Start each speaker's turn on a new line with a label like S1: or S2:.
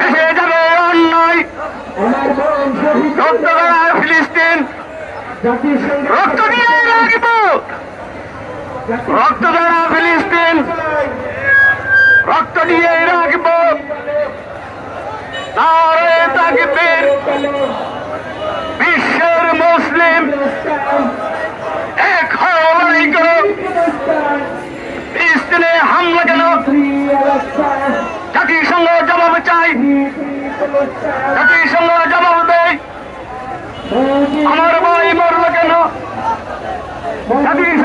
S1: এসে যাবে অন্যায়। রক্ত ঝরা ফিলিস্তিন, রক্ত দিয়ে রাখব, রক্ত ঝরা ফিলিস্তিন, রক্ত দিয়ে রাখব। নারে তাকবীর, বিশ্বের মুসলিম এক হও, লড়াই করো। ফিলিস্তিনে হামলা কেন? জাতিসংঘ জবাব চাই, জাতিসংঘ জবাব দেয়। আমার ভাই মরল কেন? জাতিসংঘ